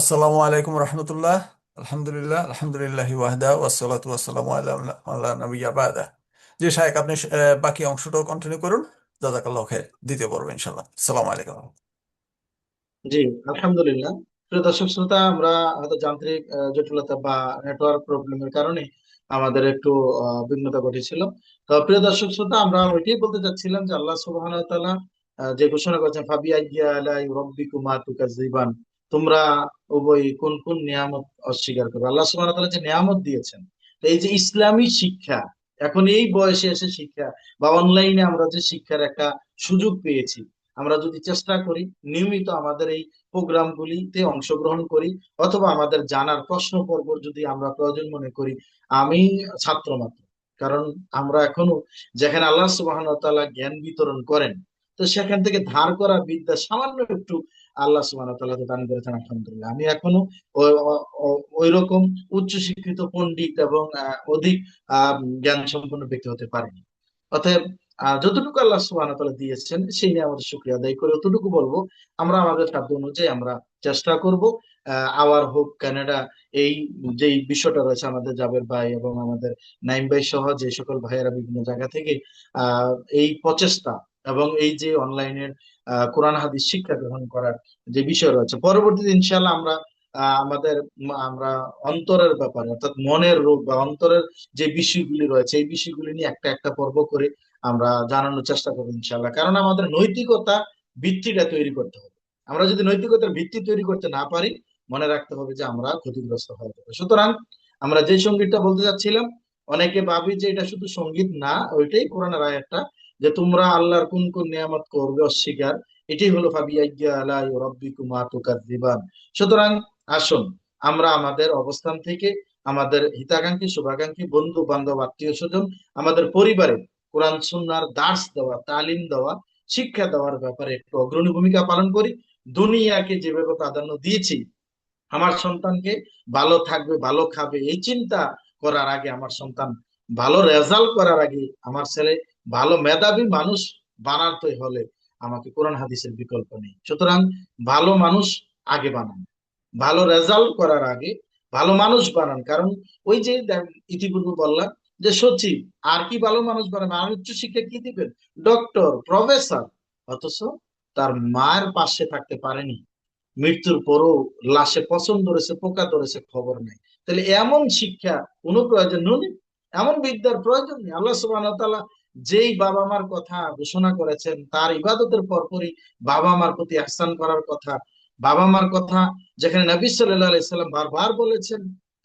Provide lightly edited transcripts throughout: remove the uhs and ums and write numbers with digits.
আসসালামু আলাইকুম রহমতুল্লাহ। আলহামদুলিল্লাহ, আলহামদুলিল্লাহি ওয়াহদা ওয়াসসালাতু ওয়াসসালামু আলা নাবিয়্যা বাদা। জি শায়েখ, আপনি বাকি অংশটাও কন্টিনিউ করুন। জাযাকাল্লাহু খাইর। দ্বিতীয় পর্ব ইনশাআল্লাহ। আসসালামু আলাইকুম। জি, আলহামদুলিল্লাহ। প্রিয় দর্শক শ্রোতা, আমরা হয়তো যান্ত্রিক জটিলতা বা নেটওয়ার্ক প্রবলেমের কারণে আমাদের একটু বিঘ্নতা ঘটেছিল। তো প্রিয় দর্শক শ্রোতা, আমরা ওইটাই বলতে চাচ্ছিলাম যে আল্লাহ সুবহানাহু ওয়া তাআলা যে ঘোষণা করেছেন, ফাবিআইয়ি আলাই রাব্বিকুমা তুকাজ্জিবান, তোমরা উভয় কোন কোন নিয়ামত অস্বীকার করবে। আল্লাহ সুবহানাহু ওয়া তাআলা যে নিয়ামত দিয়েছেন, তো এই যে ইসলামী শিক্ষা, এখন এই বয়সে এসে শিক্ষা বা অনলাইনে আমরা যে শিক্ষার একটা সুযোগ পেয়েছি, আমরা যদি চেষ্টা করি নিয়মিত আমাদের এই প্রোগ্রামগুলিতে অংশগ্রহণ করি, অথবা আমাদের জানার প্রশ্ন পর্ব যদি আমরা প্রয়োজন মনে করি। আমি ছাত্র মাত্র, কারণ আমরা এখনো যেখানে আল্লাহ সুবহানাহু ওয়া তাআলা জ্ঞান বিতরণ করেন, তো সেখান থেকে ধার করা বিদ্যা সামান্য একটু আল্লাহ সুবহানাহু ওয়া তাআলা দান করেছেন, আলহামদুলিল্লাহ। আমি এখনো ওই রকম উচ্চ শিক্ষিত পণ্ডিত এবং অধিক জ্ঞান সম্পন্ন ব্যক্তি হতে পারিনি। অতএব যতটুকু আল্লাহ সুবহানাহু ওয়া তাআলা দিয়েছেন সেই নিয়ে আমাদের শুকরিয়া আদায় করে অতটুকু বলবো। আমরা আমাদের সাধ্য অনুযায়ী আমরা চেষ্টা করব। আওয়ার হোপ কানাডা, এই যে বিষয়টা রয়েছে, আমাদের জাবের ভাই এবং আমাদের নাইম ভাই সহ যে সকল ভাইয়েরা বিভিন্ন জায়গা থেকে আহ এই প্রচেষ্টা এবং এই যে অনলাইনের কোরআন হাদিস শিক্ষা গ্রহণ করার যে বিষয় রয়েছে, পরবর্তীতে ইনশাআল্লাহ আমরা আমরা অন্তরের ব্যাপারে, অর্থাৎ মনের রোগ বা অন্তরের যে বিষয়গুলি রয়েছে, এই বিষয়গুলি নিয়ে একটা একটা পর্ব করে আমরা জানানোর চেষ্টা করবো ইনশাআল্লাহ। কারণ আমাদের নৈতিকতা ভিত্তিটা তৈরি করতে হবে। আমরা যদি নৈতিকতার ভিত্তি তৈরি করতে না পারি, মনে রাখতে হবে যে আমরা ক্ষতিগ্রস্ত হয়ে যাবো। সুতরাং আমরা যে সঙ্গীতটা বলতে চাচ্ছিলাম, অনেকে ভাবি যে এটা শুধু সঙ্গীত না, ওইটাই কোরআনের আয়াতটা, যে তোমরা আল্লাহর কোন কোন নিয়ামত করবে অস্বীকার, এটাই হলো ফাবিআইয়ি আলাই রাব্বিকুমা তুকাজ্জিবান। সুতরাং আসুন আমরা আমাদের অবস্থান থেকে আমাদের হিতাকাঙ্ক্ষী শুভাকাঙ্ক্ষী বন্ধু বান্ধব আত্মীয় স্বজন, আমাদের পরিবারে কোরআন সুন্নাহর দার্স দেওয়া, তালিম দেওয়া, শিক্ষা দেওয়ার ব্যাপারে একটু অগ্রণী ভূমিকা পালন করি। দুনিয়াকে যেভাবে প্রাধান্য দিয়েছি, আমার সন্তানকে ভালো থাকবে, ভালো খাবে, এই চিন্তা করার আগে, আমার সন্তান ভালো রেজাল্ট করার আগে, আমার ছেলে ভালো মেধাবী মানুষ বানাতে হলে আমাকে কোরআন হাদিসের বিকল্প নেই। সুতরাং ভালো মানুষ আগে বানান, ভালো রেজাল্ট করার আগে ভালো মানুষ বানান। কারণ ওই যে ইতিপূর্বে বললাম যে সচিব, আর কি ভালো মানুষ বানাবে? আর উচ্চ শিক্ষা কি দিবেন? ডক্টর, প্রফেসর, অথচ তার মায়ের পাশে থাকতে পারেনি, মৃত্যুর পরও লাশে পচন ধরেছে, পোকা ধরেছে, খবর নেই। তাহলে এমন শিক্ষা কোনো প্রয়োজন নেই, এমন বিদ্যার প্রয়োজন নেই। আল্লাহ সুবহানাহু ওয়া তাআলা যেই বাবা মার কথা ঘোষণা করেছেন, তার ইবাদতের পরপরই বাবা মার প্রতি ইহসান করার কথা, বাবা মার কথা যেখানে নবী সাল্লাল্লাহু আলাইহি সাল্লাম বারবার বলেছেন।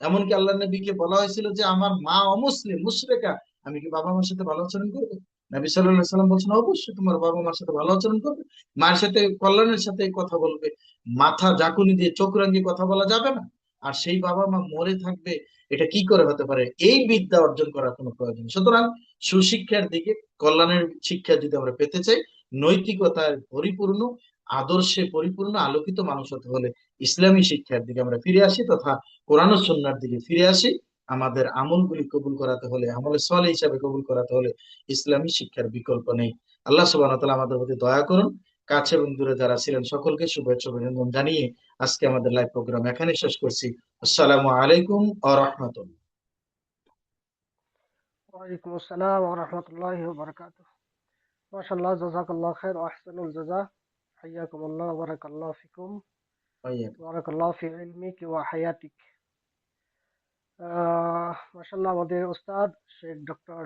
এমনকি আল্লাহ নবীকে বলা হয়েছিল যে আমার মা অমুসলিম, মুশরিকা, আমি কি বাবা মার সাথে ভালো আচরণ করবো? নবী সাল্লাল্লাহু আলাইহি সাল্লাম বলছেন, অবশ্যই তোমার বাবা মার সাথে ভালো আচরণ করবে, মায়ের সাথে কল্যাণের সাথে কথা বলবে। মাথা ঝাঁকুনি দিয়ে চোখ রাঙিয়ে কথা বলা যাবে না। আর সেই বাবা মা মরে থাকবে, এটা কি করে হতে পারে? এই বিদ্যা অর্জন করার কোনো প্রয়োজন নেই। সুতরাং সুশিক্ষার দিকে, কল্যাণের শিক্ষা যদি আমরা পেতে চাই, নৈতিকতার পরিপূর্ণ, আদর্শে পরিপূর্ণ আলোকিত মানুষ হতে হলে ইসলামী শিক্ষার দিকে আমরা ফিরে আসি, তথা কোরআন ও সুন্নাহর দিকে ফিরে আসি। আমাদের আমলগুলি কবুল করাতে হলে, আমলে সলে হিসাবে কবুল করাতে হলে ইসলামী শিক্ষার বিকল্প নেই। আল্লাহ সুবহানাহু ওয়া তাআলা আমাদের প্রতি দয়া করুন। কাছে এবং দূরে যারা ছিলেন সকলকে শুভেচ্ছা অভিনন্দন জানিয়ে আজকে আমাদের লাইভ প্রোগ্রাম এখানে শেষ করছি। আসসালামু আলাইকুম ওয়া রাহমাতুল্লাহ। ওয়ালাইকুম আসসালাম ওয়া রাহমাতুল্লাহি ওয়া বারাকাতুহু। মাশাআল্লাহ, জাযাকাল্লাহু খাইর ওয়া আহসানুল জাযা। হাইয়াকুমুল্লাহ ওয়া বারাকাল্লাহু ফিকুম। বারাকাল্লাহু ফি ইলমিক ওয়া হায়াতিক। মাশাআল্লাহ, আমাদের উস্তাদ শেখ ডক্টর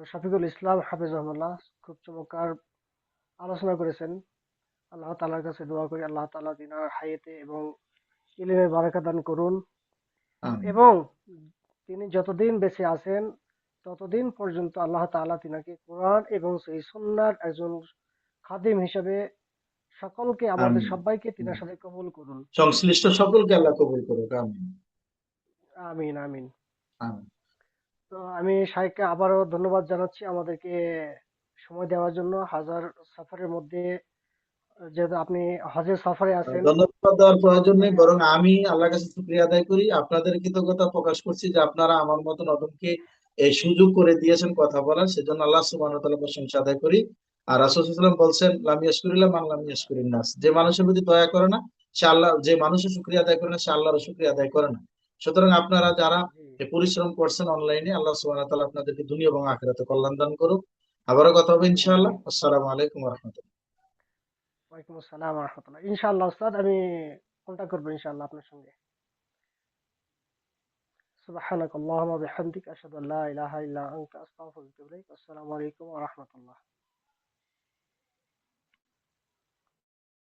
শফিকুল ইসলাম হাফিজাহুল্লাহ খুব চমৎকার আলোচনা করেছেন। আল্লাহ তাআলার কাছে দোয়া করি আল্লাহ তাআলা তিনার হায়াতে এবং ইলমে বারাকা দান করুন, আমিন। এবং তিনি যতদিন বেঁচে আছেন ততদিন পর্যন্ত আল্লাহ তাআলা তিনাকে কোরআন এবং সেই সুন্নাহর একজন খাদিম হিসেবে সকলকে, আমাদের আমিন। সবাইকে তিনার সাথে কবুল করুন। সংশ্লিষ্ট সকলকে আল্লাহ কবুল করুক। আমিন। আমিন আমিন। আমিন। তো আমি শাইখকে আবারও ধন্যবাদ জানাচ্ছি আমাদেরকে সময় দেওয়ার জন্য, হাজার সফরের মধ্যে, যেহেতু আপনি হজের সফরে আছেন। ধন্যবাদ দেওয়ার প্রয়োজন নেই, মানে বরং আমি আল্লাহর কাছে শুকরিয়া আদায় করি, আপনাদের কৃতজ্ঞতা প্রকাশ করছি যে আপনারা আমার মতন অদমকে এই সুযোগ করে দিয়েছেন কথা বলার, সেজন্য আল্লাহ সুবহানাহু ওয়া তাআলার প্রশংসা আদায় করি। আর রাসূল সাল্লাল্লাহু আলাইহি ওয়াসাল্লাম বলছেন, লাম ইয়াশকুরিল্লাহ মান লাম ইয়াশকুরিন নাস, যে মানুষের প্রতি দয়া করে না সে আল্লাহ, যে মানুষের শুকরিয়া আদায় করে না সে আল্লাহর শুকরিয়া আদায় করে না। সুতরাং আপনারা যারা জি। এই পরিশ্রম করছেন অনলাইনে, আল্লাহ সুবহানাহু ওয়া তাআলা আপনাদেরকে দুনিয়া এবং আখিরাতে কল্যাণ দান করুক। আবারও কথা হবে আমিন ইনশাআল্লাহ। আমিন। আসসালামু আলাইকুম ওয়া রাহমাতুল্লাহ। ওয়ালাইকুম আসসালাম ওয়া রাহমাতুল্লাহ। ইনশাআল্লাহ উস্তাদ, আমি কন্টাক্ট করবো ইনশাআল্লাহ আপনার সঙ্গে। সুবহানাক আল্লাহুম্মা বিহামদিক আশহাদু আল্লা ইলাহা ইল্লা আনতা আস্তাগফিরুকা ওয়া আতুবু ইলাইক। আসসালামু আলাইকুম ওয়া রাহমাতুল্লাহ।